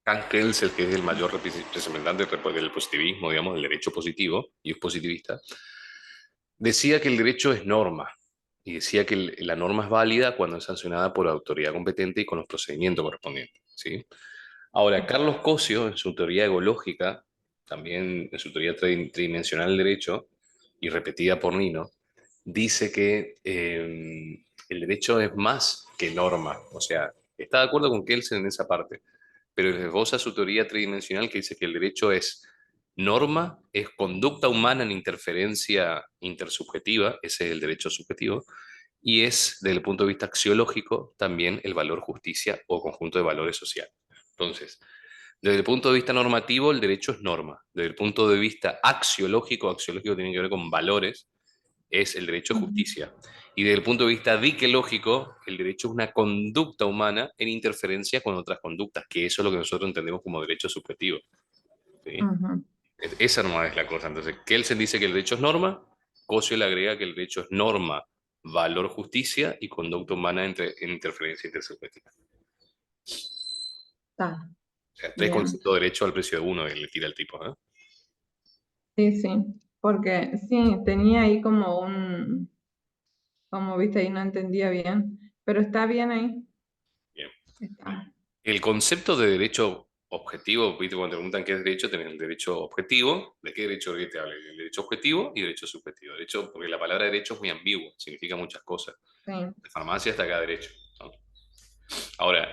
Kant Kelsen, que es el mayor representante del positivismo, digamos, del derecho positivo, y es positivista, decía que el derecho es norma, y decía que la norma es válida cuando es sancionada por autoridad competente y con los procedimientos correspondientes, ¿sí? Ahora, Carlos Cosio, en su teoría egológica, también en su teoría tridimensional del derecho, y repetida por Nino, dice que el derecho es más que norma. O sea, está de acuerdo con Kelsen en esa parte, pero esboza su teoría tridimensional que dice que el derecho es norma, es conducta humana en interferencia intersubjetiva, ese es el derecho subjetivo, y es, desde el punto de vista axiológico, también el valor justicia o conjunto de valores sociales. Entonces, desde el punto de vista normativo, el derecho es norma. Desde el punto de vista axiológico, axiológico tiene que ver con valores, es el derecho a Ujú. justicia. Y desde el punto de vista diquelógico, el derecho es una conducta humana en interferencia con otras conductas, que eso es lo que nosotros entendemos como derecho subjetivo. ¿Sí? Ujú. Esa nomás es la cosa. Entonces, Kelsen dice que el derecho es norma, Cosio le agrega que el derecho es norma, valor, justicia y conducta humana en interferencia intersubjetiva. Está O sea, tres bien. conceptos de derecho al precio de uno, y le tira el tipo, ¿eh? Sí, sí, porque sí, tenía ahí como como viste, ahí no entendía bien, pero está bien ahí, Bien. está. El concepto de derecho objetivo, ¿viste? Cuando te preguntan qué es derecho, tenés el derecho objetivo. ¿De qué derecho que te habla? El derecho objetivo y derecho subjetivo. Derecho, porque la palabra derecho es muy ambigua, significa muchas cosas. Sí. De farmacia hasta acá derecho, ¿no? Ahora,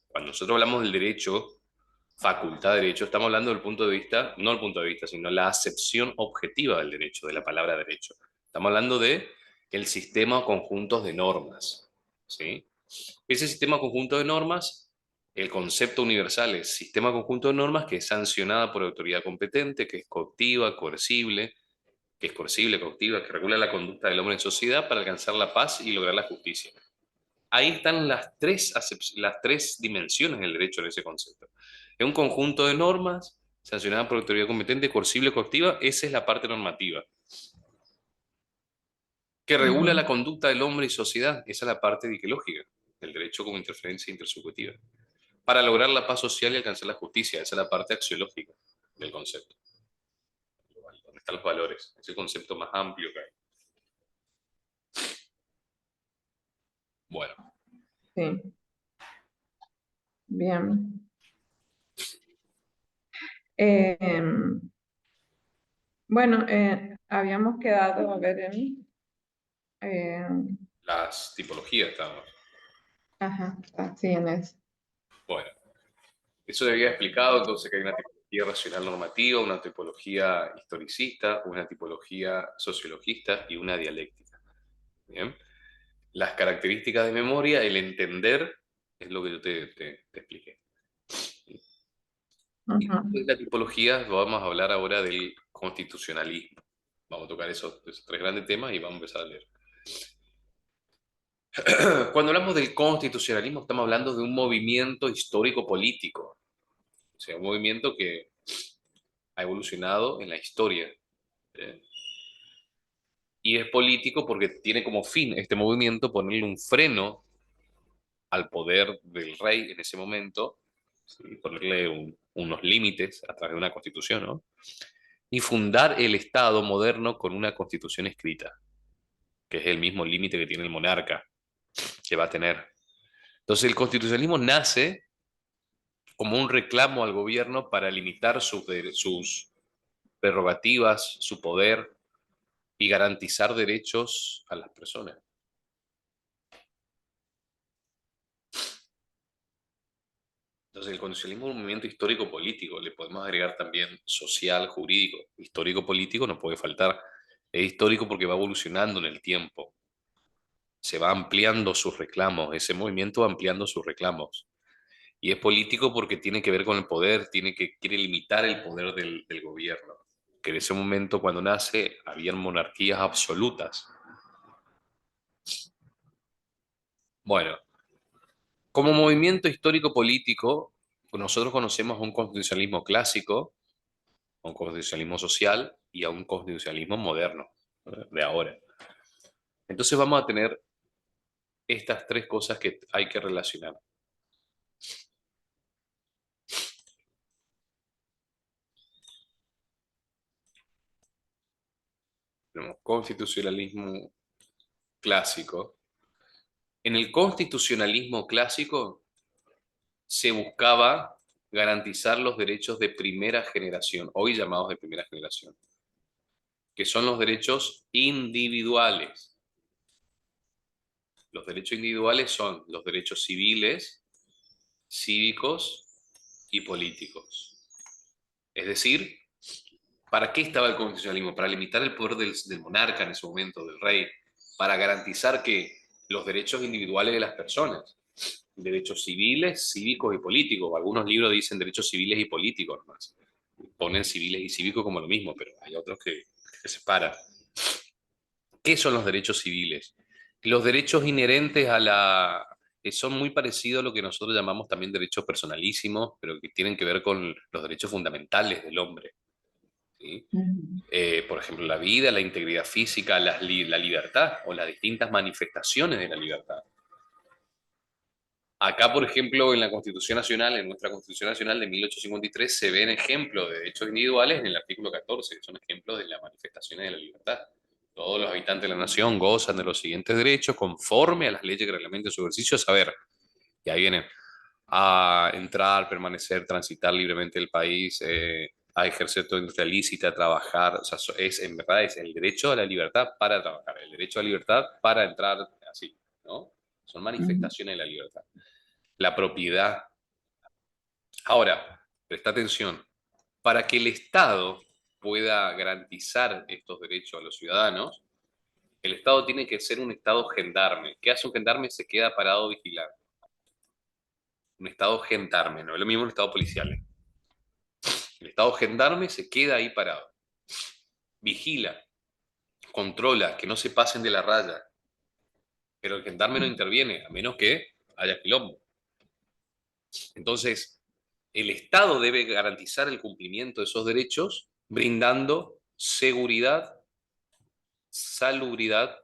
cuando nosotros hablamos del derecho, facultad de derecho, estamos hablando del punto de vista, no el punto de vista, sino la acepción objetiva del derecho, de la palabra derecho. Estamos hablando de el sistema o conjuntos de normas, ¿sí? Ese sistema conjunto de normas, el concepto universal es sistema conjunto de normas que es sancionada por autoridad competente, que es coactiva, coercible, coactiva, que regula la conducta del hombre en sociedad para alcanzar la paz y lograr la justicia. Ahí están las tres dimensiones del derecho en ese concepto. Es un conjunto de normas sancionadas por autoridad competente, coercible, coactiva, esa es la parte normativa. Que regula la Ujú. conducta del hombre y sociedad, esa es la parte diquelógica, del derecho como interferencia intersubjetiva. Para lograr la paz social y alcanzar la justicia, esa es la parte axiológica del concepto, donde están los valores, es el concepto más amplio que hay. Bueno, Sí, bien. Em, bueno, habíamos quedado a ver em, las tipologías estamos. ajá, así en eso. Bueno, eso ya había explicado entonces que hay una tipología racional normativa, una tipología historicista, una tipología sociologista y una dialéctica. Bien. Las características de memoria, el entender, es lo que yo te expliqué. Y Ujú. de la tipología vamos a hablar ahora del constitucionalismo. Vamos a tocar esos tres grandes temas y vamos a empezar a leer. Cuando hablamos del constitucionalismo estamos hablando de un movimiento histórico-político, o sea, un movimiento que ha evolucionado en la historia. ¿Eh? Y es político porque tiene como fin este movimiento ponerle un freno al poder del rey en ese momento, ¿sí? Ponerle unos límites a través de una constitución, ¿no? Y fundar el Estado moderno con una constitución escrita, que es el mismo límite que tiene el monarca, que va a tener. Entonces el constitucionalismo nace como un reclamo al gobierno para limitar sus prerrogativas, su poder y garantizar derechos a las personas. Entonces, el constitucionalismo es un movimiento histórico-político, le podemos agregar también social, jurídico. Histórico-político no puede faltar. Es histórico porque va evolucionando en el tiempo, se va ampliando sus reclamos, ese movimiento va ampliando sus reclamos. Y es político porque tiene que ver con el poder, quiere limitar el poder del gobierno. Que en ese momento, cuando nace, habían monarquías absolutas. Bueno, como movimiento histórico-político, nosotros conocemos un constitucionalismo clásico, a un constitucionalismo social y a un constitucionalismo moderno, de ahora. Entonces vamos a tener estas tres cosas que hay que relacionar. Tenemos constitucionalismo clásico. En el constitucionalismo clásico se buscaba garantizar los derechos de primera generación, hoy llamados de primera generación, que son los derechos individuales. Los derechos individuales son los derechos civiles, cívicos y políticos. Es decir, ¿para qué estaba el constitucionalismo? Para limitar el poder del monarca en ese momento, del rey, para garantizar que los derechos individuales de las personas, derechos civiles, cívicos y políticos. Algunos libros dicen derechos civiles y políticos nomás. Ponen civiles y cívicos como lo mismo, pero hay otros que separan. ¿Qué son los derechos civiles? Los derechos inherentes a la... son muy parecidos a lo que nosotros llamamos también derechos personalísimos, pero que tienen que ver con los derechos fundamentales del hombre. ¿Sí? Ujú. Por ejemplo, la vida, la integridad física, la libertad o las distintas manifestaciones de la libertad. Acá, por ejemplo, en la Constitución Nacional, en nuestra Constitución Nacional de 1853, se ven ejemplos de derechos individuales en el artículo 14, que son ejemplos de las manifestaciones de la libertad. Todos los habitantes de la nación gozan de los siguientes derechos conforme a las leyes que reglamentan su ejercicio, a saber, y ahí vienen, a entrar, permanecer, transitar libremente el país, a ejercer toda industria lícita, a trabajar, o sea, en verdad es el derecho a la libertad para trabajar, el derecho a la libertad para entrar, así, ¿no? Son Ujú. manifestaciones de la libertad. La propiedad. Ahora, presta atención, para que el Estado pueda garantizar estos derechos a los ciudadanos, el Estado tiene que ser un Estado gendarme. ¿Qué hace un gendarme? Se queda parado vigilando. Un Estado gendarme, no es lo mismo un Estado policial. El Estado gendarme se queda ahí parado. Vigila, controla, que no se pasen de la raya. Pero el gendarme no interviene, a menos que haya quilombo. Entonces, el Estado debe garantizar el cumplimiento de esos derechos brindando seguridad, salubridad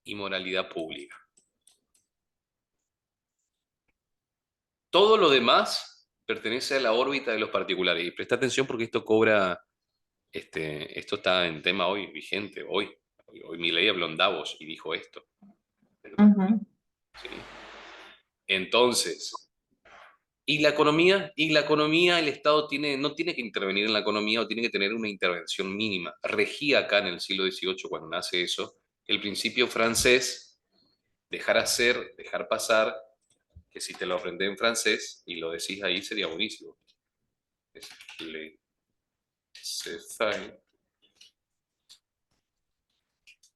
y moralidad pública. Todo lo demás pertenece a la órbita de los particulares. Y presta atención porque esto cobra, esto está en tema hoy, vigente, hoy Milei habló en Davos y dijo esto. Ujú. ¿Sí? Entonces, y la economía, el Estado no tiene que intervenir en la economía o tiene que tener una intervención mínima. Regía acá en el siglo XVIII, cuando nace eso, el principio francés, dejar hacer, dejar pasar, que si te lo aprendes en francés y lo decís ahí sería buenísimo. Es laissez-faire,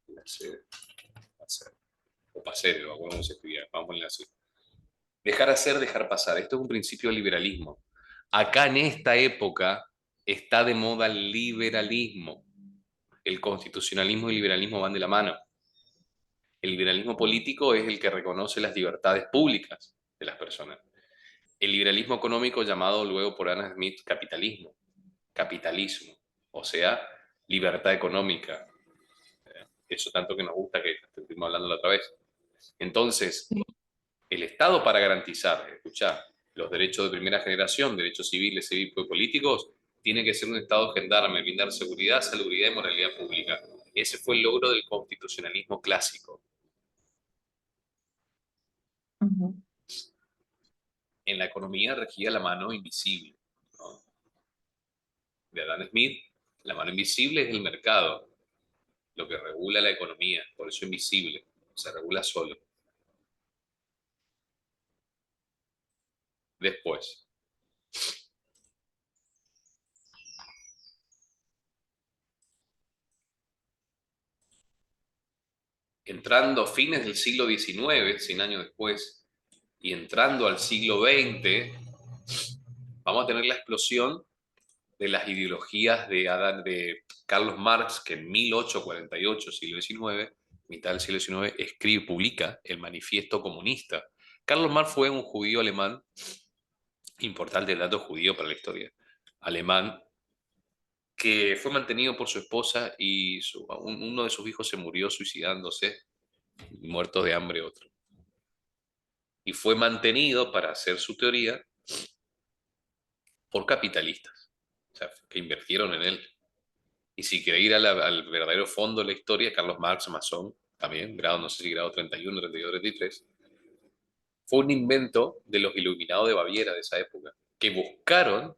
laissez-passer, o passer, o cómo se escribía, vamos a ponerle así. Dejar hacer, dejar pasar. Esto es un principio del liberalismo. Acá en esta época está de moda el liberalismo. El constitucionalismo y el liberalismo van de la mano. El liberalismo político es el que reconoce las libertades públicas de las personas. El liberalismo económico, llamado luego por Adam Smith capitalismo, capitalismo, o sea, libertad económica. Eso tanto que nos gusta que estuvimos hablando la otra vez. Entonces, Sí. el Estado para garantizar, escuchá, los derechos de primera generación, derechos civiles, cívicos y políticos, tiene que ser un Estado gendarme, brindar seguridad, salubridad y moralidad pública. Ese fue el logro del constitucionalismo clásico. Ujú. En la economía regía la mano invisible, ¿no? De Adam Smith, la mano invisible es el mercado, lo que regula la economía, por eso invisible, se regula solo. Después, entrando a fines del siglo XIX, 100 años después, y entrando al siglo XX, vamos a tener la explosión de las ideologías de Carlos Marx, que en 1848, siglo XIX, mitad del siglo XIX, escribe, publica el Manifiesto Comunista. Carlos Marx fue un judío alemán, importante el dato judío para la historia, alemán, que fue mantenido por su esposa y uno de sus hijos se murió suicidándose, muertos de hambre otro. Y fue mantenido, para hacer su teoría, por capitalistas, o sea, que invirtieron en él. Y si quiere ir al verdadero fondo de la historia, Carlos Marx, masón, también, grado, no sé si grado 31, 32, 33, fue un invento de los iluminados de Baviera de esa época, que buscaron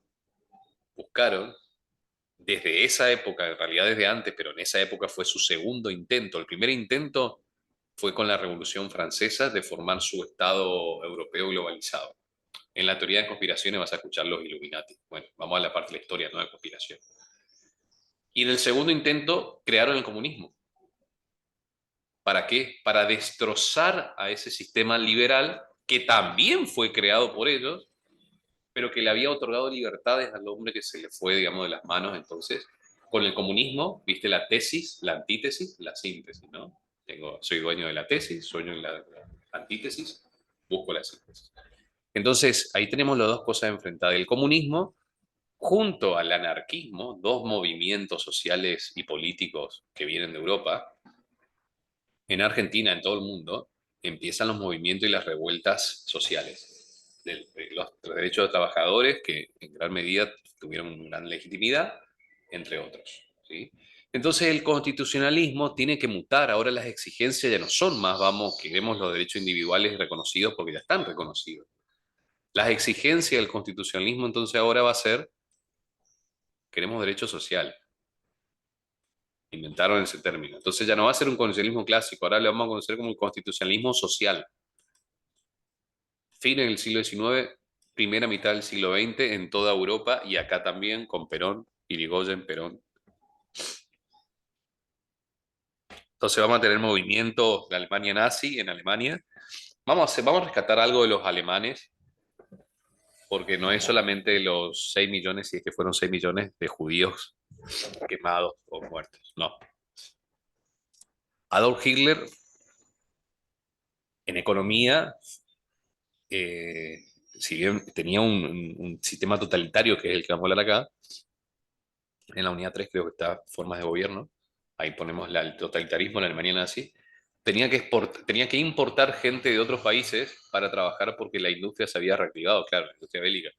desde esa época, en realidad desde antes, pero en esa época fue su segundo intento. El primer intento fue con la Revolución Francesa de formar su Estado europeo globalizado. En la teoría de conspiraciones vas a escuchar los Illuminati. Bueno, vamos a la parte de la historia, no de conspiración. Y en el segundo intento crearon el comunismo. ¿Para qué? Para destrozar a ese sistema liberal que también fue creado por ellos, pero que le había otorgado libertades al hombre que se le fue, digamos, de las manos. Entonces, con el comunismo, viste la tesis, la antítesis, la síntesis, ¿no? Soy dueño de la tesis, soy dueño de la antítesis, busco la síntesis. Entonces, ahí tenemos las dos cosas enfrentadas. El comunismo junto al anarquismo, dos movimientos sociales y políticos que vienen de Europa, en Argentina, en todo el mundo, empiezan los movimientos y las revueltas sociales. Los derechos de trabajadores, que en gran medida tuvieron una gran legitimidad, entre otros. ¿Sí? Entonces el constitucionalismo tiene que mutar. Ahora las exigencias ya no son más, vamos, queremos los derechos individuales reconocidos porque ya están reconocidos. Las exigencias del constitucionalismo entonces ahora va a ser, queremos derecho social. Inventaron ese término. Entonces ya no va a ser un constitucionalismo clásico, ahora le vamos a conocer como el constitucionalismo social. Fin del siglo XIX, primera mitad del siglo XX en toda Europa y acá también con Perón, Irigoyen, Perón. Entonces vamos a tener movimientos de Alemania nazi en Alemania. Vamos a rescatar algo de los alemanes, porque no es solamente los 6 millones, si es que fueron 6 millones de judíos quemados o muertos. No. Adolf Hitler, en economía, si bien tenía un sistema totalitario, que es el que vamos a hablar acá, en la unidad 3 creo que está formas de gobierno, ahí ponemos el totalitarismo, la Alemania nazi, tenía que importar gente de otros países para trabajar porque la industria se había reactivado, claro, la industria bélica.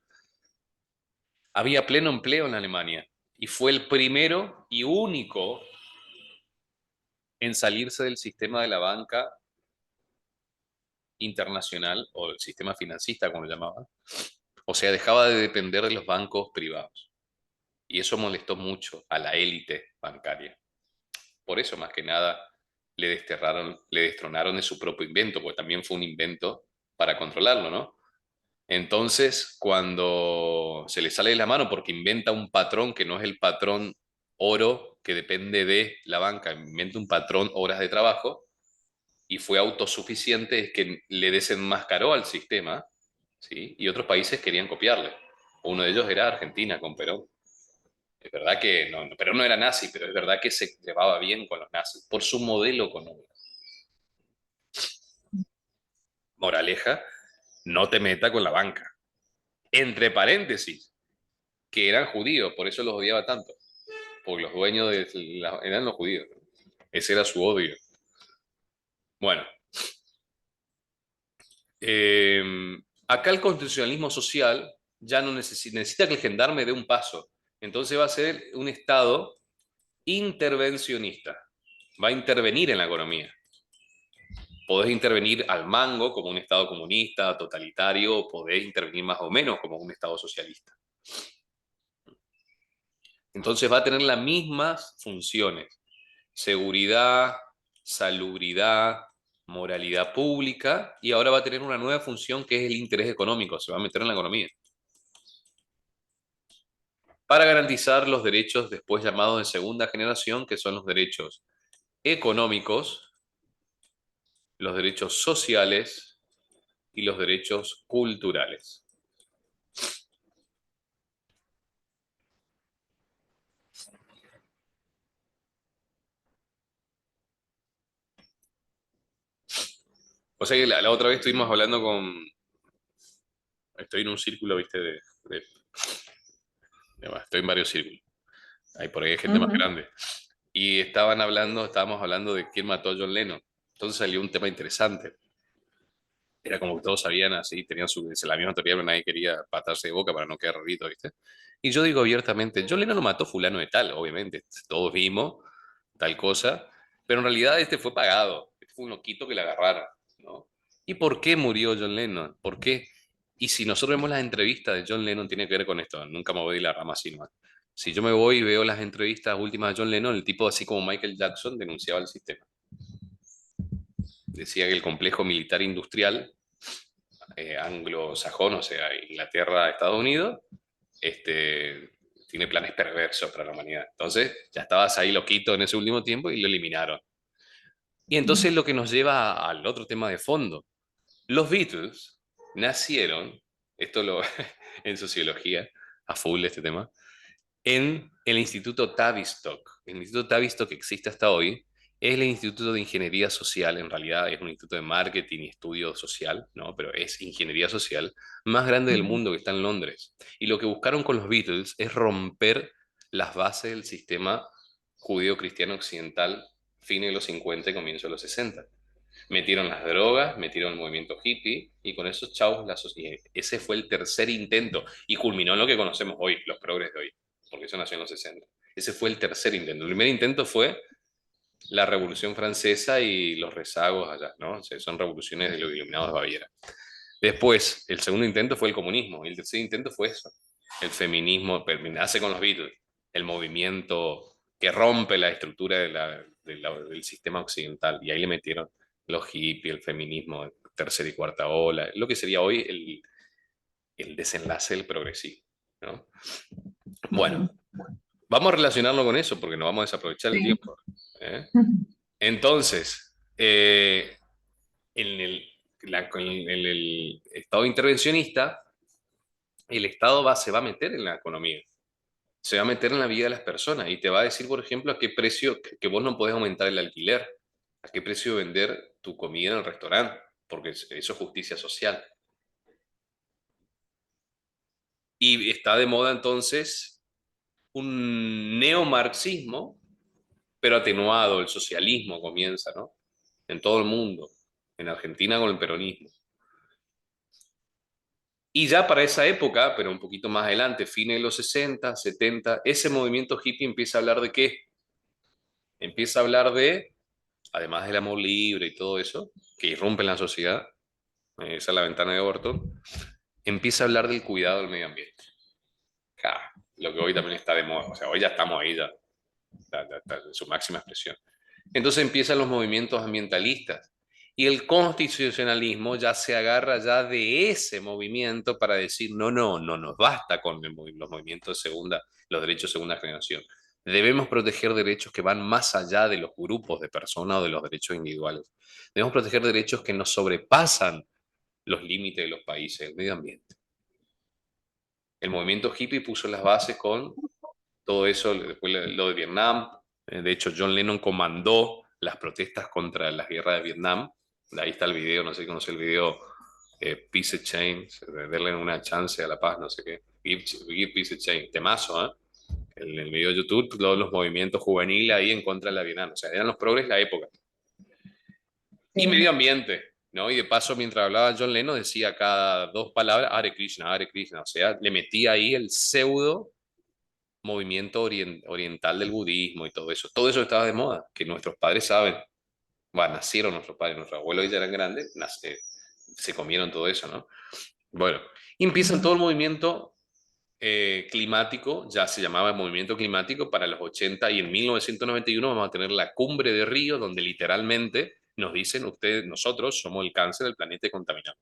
Había pleno empleo en Alemania y fue el primero y único en salirse del sistema de la banca internacional o el sistema financista, como lo llamaban. O sea, dejaba de depender de los bancos privados. Y eso molestó mucho a la élite bancaria. Por eso, más que nada, le destronaron de su propio invento, porque también fue un invento para controlarlo, ¿no? Entonces, cuando se le sale de la mano porque inventa un patrón que no es el patrón oro que depende de la banca, inventa un patrón horas de trabajo y fue autosuficiente, es que le desenmascaró al sistema, ¿sí? Y otros países querían copiarle. Uno de ellos era Argentina con Perón. Es verdad que Perón no era nazi, pero es verdad que se llevaba bien con los nazis por su modelo económico. Moraleja, no te meta con la banca. Entre paréntesis, que eran judíos, por eso los odiaba tanto, porque los dueños eran los judíos. Ese era su odio. Bueno, eh, acá el constitucionalismo social ya no necesita que el gendarme dé un paso. Entonces va a ser un Estado intervencionista. Va a intervenir en la economía. Podés intervenir al mango como un Estado comunista, totalitario, o podés intervenir más o menos como un Estado socialista. Entonces va a tener las mismas funciones: seguridad, salubridad, moralidad pública, y ahora va a tener una nueva función que es el interés económico, se va a meter en la economía, para garantizar los derechos después llamados de segunda generación, que son los derechos económicos, los derechos sociales y los derechos culturales. O sea que la otra vez estuvimos hablando estoy en un círculo, viste, estoy en varios círculos, hay por ahí hay gente más Ujú. grande, y estábamos hablando de quién mató a John Lennon. Entonces salió un tema interesante. Era como que todos sabían así, tenían la misma teoría, pero nadie quería patarse de boca para no quedar rarito, ¿viste? Y yo digo abiertamente, John Lennon lo mató fulano de tal, obviamente, todos vimos tal cosa, pero en realidad este fue pagado, este fue un loquito que le agarraron, ¿no? ¿Y por qué murió John Lennon? ¿Por qué? Y si nosotros vemos las entrevistas de John Lennon, tiene que ver con esto, nunca me voy de la rama así, ¿no? Si yo me voy y veo las entrevistas últimas de John Lennon, el tipo, así como Michael Jackson, denunciaba el sistema. Decía que el complejo militar industrial anglosajón, o sea, Inglaterra, Estados Unidos, tiene planes perversos para la humanidad. Entonces, ya estabas ahí loquito en ese último tiempo y lo eliminaron. Y entonces lo que nos lleva al otro tema de fondo. Los Beatles nacieron, esto lo en sociología, a full este tema, en el Instituto Tavistock. El Instituto Tavistock existe hasta hoy. Es el Instituto de Ingeniería Social, en realidad es un instituto de marketing y estudio social, ¿no? Pero es ingeniería social más grande del mundo que está en Londres. Y lo que buscaron con los Beatles es romper las bases del sistema judío-cristiano occidental, fines de los 50 y comienzo de los 60. Metieron las drogas, metieron el movimiento hippie y con esos chavos la sociedad. Ese fue el tercer intento y culminó en lo que conocemos hoy, los progres de hoy, porque eso nació en los 60. Ese fue el tercer intento. El primer intento fue la Revolución Francesa y los rezagos allá, ¿no? O sea, son revoluciones de los iluminados de Baviera. Después, el segundo intento fue el comunismo y el tercer intento fue eso, el feminismo, nace con los Beatles, el movimiento que rompe la estructura del sistema occidental y ahí le metieron los hippies, el feminismo, tercera y cuarta ola, lo que sería hoy el desenlace del progresismo, ¿no? Bueno, vamos a relacionarlo con eso porque no vamos a desaprovechar el Sí. tiempo, ¿eh? Entonces, en el Estado intervencionista, el Estado se va a meter en la economía, se va a meter en la vida de las personas y te va a decir, por ejemplo, a qué precio, que vos no podés aumentar el alquiler, a qué precio vender tu comida en el restaurante, porque eso es justicia social. Y está de moda entonces un neomarxismo, pero atenuado, el socialismo comienza, ¿no? En todo el mundo, en Argentina con el peronismo. Y ya para esa época, pero un poquito más adelante, fines de los 60, 70, ese movimiento hippie empieza a hablar de qué? Empieza a hablar de, además del amor libre y todo eso, que irrumpe en la sociedad, esa es la ventana de Orton, empieza a hablar del cuidado del medio ambiente. Ja, lo que hoy también está de moda, o sea, hoy ya estamos ahí ya, en su máxima expresión. Entonces empiezan los movimientos ambientalistas y el constitucionalismo ya se agarra ya de ese movimiento para decir, no, no, no nos basta con los movimientos de segunda, los derechos de segunda generación. Debemos proteger derechos que van más allá de los grupos de personas o de los derechos individuales. Debemos proteger derechos que nos sobrepasan los límites de los países, el medio ambiente. El movimiento hippie puso las bases con todo eso, después lo de Vietnam. De hecho, John Lennon comandó las protestas contra la guerra de Vietnam. De ahí está el video, no sé si conoce el video, Peace a Change, darle una chance a la paz, no sé qué. Give Peace a Change, temazo, ¿eh? En el video de YouTube, todos los movimientos juveniles ahí en contra de la Vietnam. O sea, eran los progres la época. Y medio Sí. ambiente, ¿no? Y de paso, mientras hablaba John Lennon, decía cada dos palabras, Hare Krishna. O sea, le metía ahí el pseudo movimiento oriental del budismo y todo eso. Todo eso estaba de moda, que nuestros padres saben. Bueno, nacieron nuestros padres, nuestros abuelos ya eran grandes, se comieron todo eso, ¿no? Bueno, y empiezan todo el movimiento climático, ya se llamaba movimiento climático para los 80 y en 1991 vamos a tener la cumbre de Río, donde literalmente nos dicen, ustedes, nosotros somos el cáncer del planeta y contaminamos.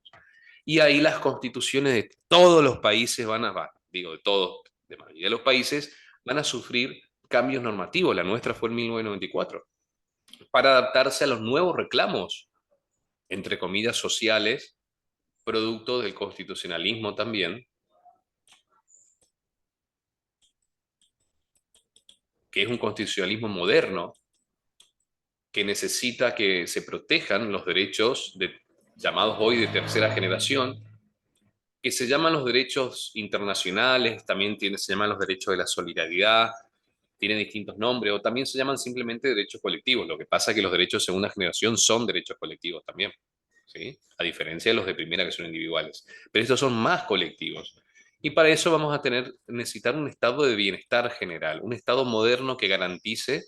Y ahí las constituciones de todos los países digo, de todos, de mayoría de los países, van a sufrir cambios normativos. La nuestra fue en 1994, para adaptarse a los nuevos reclamos, entre comillas, sociales, producto del constitucionalismo también, que es un constitucionalismo moderno, que necesita que se protejan los derechos llamados hoy de tercera generación, que se llaman los derechos internacionales, también se llaman los derechos de la solidaridad, tienen distintos nombres, o también se llaman simplemente derechos colectivos. Lo que pasa es que los derechos de segunda generación son derechos colectivos también. ¿sí? A diferencia de los de primera que son individuales. Pero estos son más colectivos. Y para eso vamos a necesitar un estado de bienestar general, un estado moderno que garantice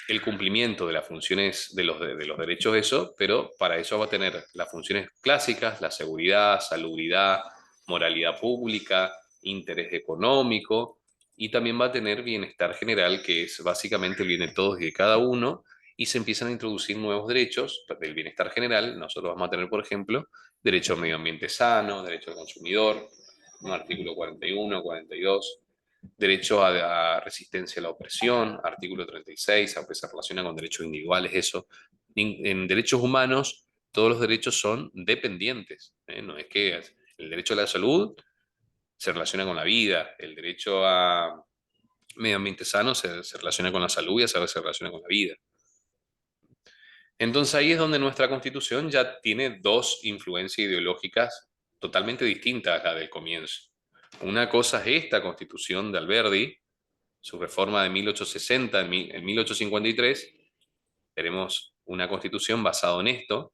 el cumplimiento de las funciones de los derechos, eso, pero para eso va a tener las funciones clásicas, la seguridad, salubridad, moralidad pública, interés económico, y también va a tener bienestar general, que es básicamente el bien de todos y de cada uno, y se empiezan a introducir nuevos derechos del bienestar general. Nosotros vamos a tener, por ejemplo, derecho al medio ambiente sano, derecho al consumidor, un artículo 41, 42, derecho a resistencia a la opresión, artículo 36, aunque se relaciona con derechos individuales, eso. En derechos humanos, todos los derechos son dependientes, ¿eh? No es que el derecho a la salud se relaciona con la vida, el derecho a medio ambiente sano se relaciona con la salud y a saber se relaciona con la vida. Entonces ahí es donde nuestra constitución ya tiene dos influencias ideológicas totalmente distintas a la del comienzo. Una cosa es esta constitución de Alberdi, su reforma de 1860, en 1853, tenemos una constitución basada en esto.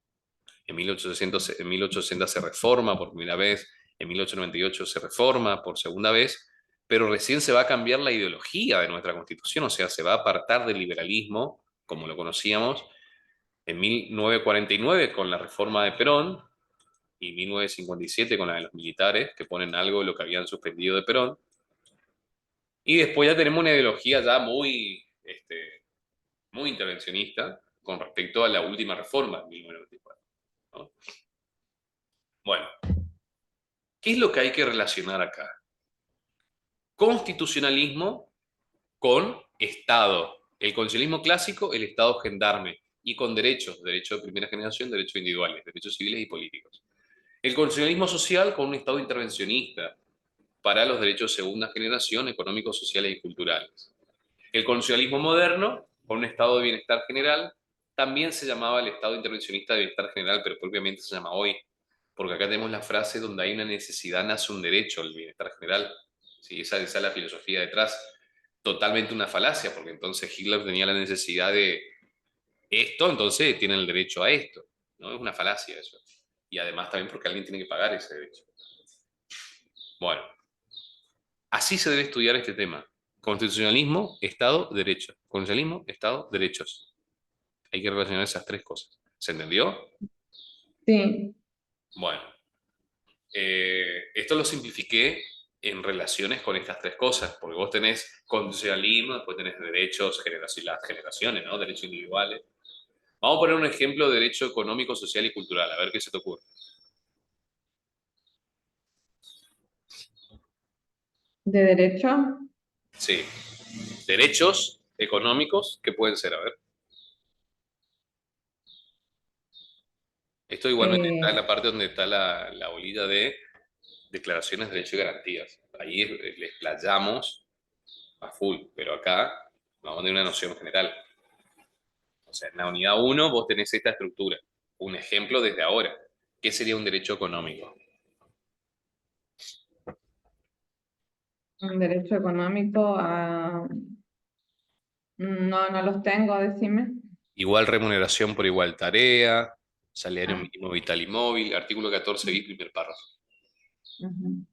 En 1860 se reforma por primera vez, en 1898 se reforma por segunda vez, pero recién se va a cambiar la ideología de nuestra constitución, o sea, se va a apartar del liberalismo, como lo conocíamos, en 1949 con la reforma de Perón y 1957 con la de los militares, que ponen algo de lo que habían suspendido de Perón. Y después ya tenemos una ideología ya muy intervencionista con respecto a la última reforma de 1994, ¿no? Bueno, ¿qué es lo que hay que relacionar acá? Constitucionalismo con Estado. El constitucionalismo clásico, el Estado gendarme, y con derechos, derechos de primera generación, derechos individuales, derechos civiles y políticos. El constitucionalismo social con un Estado intervencionista para los derechos de segunda generación, económicos, sociales y culturales. El constitucionalismo moderno, con un estado de bienestar general, también se llamaba el estado intervencionista de bienestar general, pero propiamente se llama hoy, porque acá tenemos la frase donde hay una necesidad, nace un derecho al bienestar general. ¿Sí? Esa es la filosofía detrás. Totalmente una falacia, porque entonces Hitler tenía la necesidad de esto, entonces tienen el derecho a esto. ¿No? Es una falacia eso. Y además también porque alguien tiene que pagar ese derecho. Bueno, así se debe estudiar este tema. Constitucionalismo, Estado, derecho. Constitucionalismo, Estado, derechos. Hay que relacionar esas tres cosas. ¿Se entendió? Sí, Bueno, esto lo simplifiqué en relaciones con estas tres cosas, porque vos tenés constitucionalismo, después tenés derechos, las generaciones, ¿no? Derechos individuales. Vamos a poner un ejemplo de derecho económico, social y cultural, a ver qué se te ocurre. de derecho. Sí, derechos económicos, ¿qué pueden ser? A ver. Esto igualmente está en eh, la parte donde está la bolita de declaraciones de derechos y garantías. Ahí les playamos a full, pero acá vamos a tener una noción general. O sea, en la unidad uno vos tenés esta estructura. Un ejemplo desde ahora. ¿Qué sería un derecho económico? un derecho económico a... No, no los tengo, decime. Igual remuneración por igual tarea, salario Ah, mínimo vital y móvil, artículo 14 bis, primer párrafo. ujú.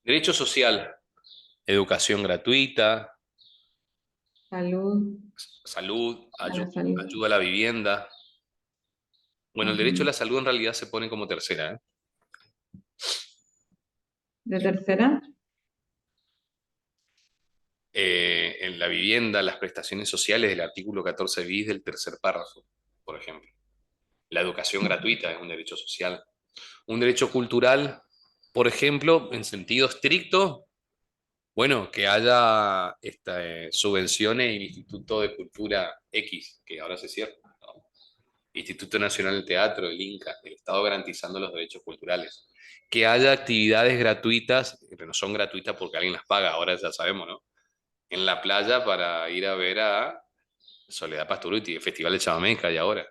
Derecho social, educación gratuita, Salud, salud, a la salud. ayuda a la vivienda. Bueno, el derecho a Ujú. la salud en realidad se pone como tercera, ¿eh? ¿De tercera? En la vivienda, las prestaciones sociales del artículo 14 bis del tercer párrafo, por ejemplo. La educación gratuita es un derecho social. Un derecho cultural, por ejemplo, en sentido estricto, bueno, que haya subvenciones el Instituto de Cultura X, que ahora se cierra, ¿no? Instituto Nacional del Teatro, el INCA, el Estado garantizando los derechos culturales. Que haya actividades gratuitas, que no son gratuitas porque alguien las paga, ahora ya sabemos, ¿no? En la playa para ir a ver a Soledad Pastorutti, el Festival de Chamamé que hay ahora,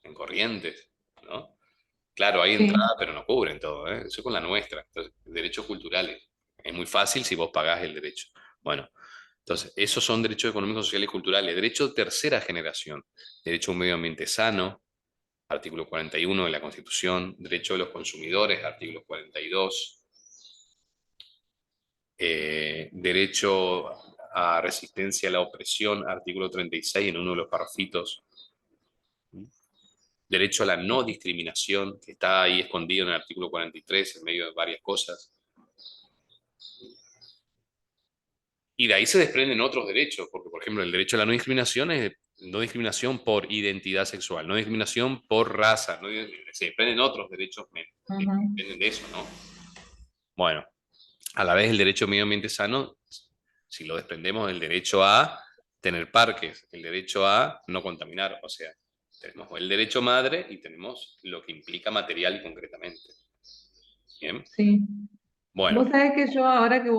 en Corrientes, ¿no? Claro, hay Sí, entrada, pero no cubren todo, ¿eh? Eso con la nuestra. Entonces, derechos culturales. Es muy fácil si vos pagás el derecho. Bueno, entonces, esos son derechos económicos, sociales y culturales. Derecho de tercera generación. Derecho a un medio ambiente sano, artículo 41 de la Constitución, derecho de los consumidores, artículo 42, derecho a resistencia a la opresión, artículo 36 en uno de los parrafitos, derecho a la no discriminación, que está ahí escondido en el artículo 43, en medio de varias cosas. Y de ahí se desprenden otros derechos, porque por ejemplo el derecho a la no discriminación es no discriminación por identidad sexual, no discriminación por raza, se desprenden otros derechos que Ujú. dependen de eso, ¿no? Bueno, a la vez el derecho a medio ambiente sano, si lo desprendemos del derecho a tener parques, el derecho a no contaminar, o sea, tenemos el derecho madre y tenemos lo que implica material y concretamente. Bien, Sí. bueno, Vos sabés que yo ahora que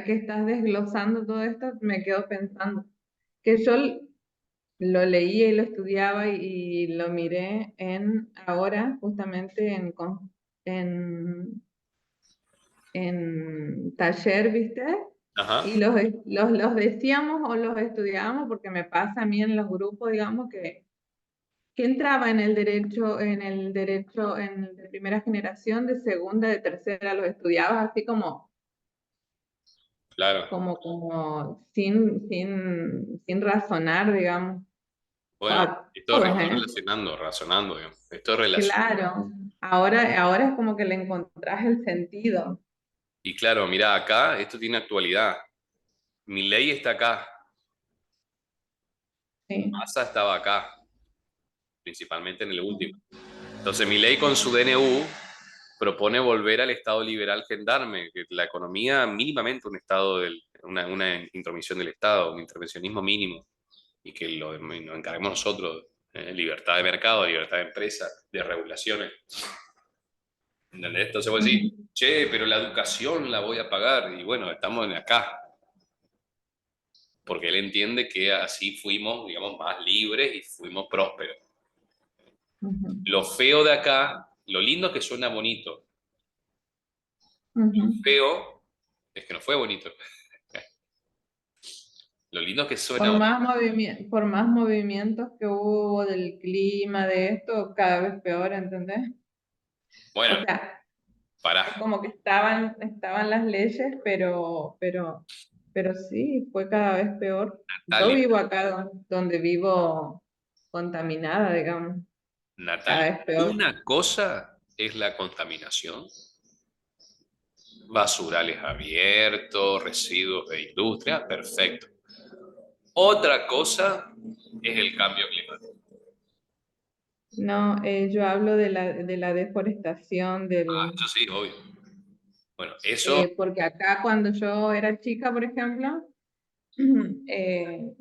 que estás desglosando todo esto, me quedo pensando que yo lo leía y lo estudiaba y lo miré ahora justamente en, en taller, ¿viste? ajá, Y los decíamos o los estudiábamos porque me pasa a mí en los grupos, digamos, que entraba en el derecho de primera generación, de segunda, de tercera, los estudiabas así claro. sin razonar, digamos, Bueno, a esto todos, estoy ¿eh? relacionando, razonando, digamos. Esto es relación. Claro, ahora es como que le encontrás el sentido. Y claro, mira, acá esto tiene actualidad. Mi ley está acá, Sí. Massa estaba acá, principalmente en el último. Entonces, mi ley con su DNU propone volver al Estado liberal gendarme, que la economía mínimamente un estado una intromisión del Estado, un intervencionismo mínimo, y que nos encarguemos nosotros, libertad de mercado, libertad de empresa, de regulaciones. ¿Entendés? Entonces vos decís, Ujú, che, pero la educación la voy a pagar, y bueno, estamos en acá, porque él entiende que así fuimos, digamos, más libres y fuimos prósperos. ujú, Lo feo de acá, lo lindo es que suena bonito, ujú. feo es que no fue bonito. Lo lindo es que suena Por bonito. más por más movimientos que hubo del clima, de esto, cada vez peor, ¿entendés? Bueno, O sea, pará, es como que estaban las leyes, pero sí, fue cada vez peor. Yo Natalia, vivo acá donde vivo contaminada, digamos, Natalia, cada vez peor. una cosa es la contaminación, basurales abiertos, residuos de industria, perfecto. Otra cosa es el cambio climático. No, yo hablo de la deforestación, Ah, eso sí, obvio. Bueno, eso, porque acá cuando yo era chica, por ejemplo, eh,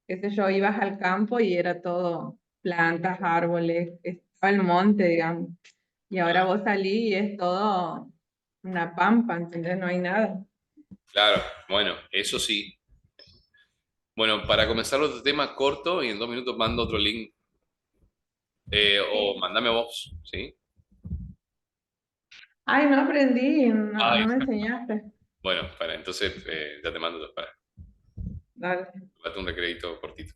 qué sé yo, ibas al campo y era todo plantas, árboles, estaba el monte, digamos. Y ahora vos salís y es todo una pampa, ¿entendés? No hay nada. claro, bueno, eso sí. Bueno, para comenzar otro tema corto y en 2 minutos mando otro link, o Sí. mándame vos, ¿sí? Ay, no aprendí, Ay, no me enseñaste. bueno, para, entonces ya te mando dos para, Dale. date un recredito cortito.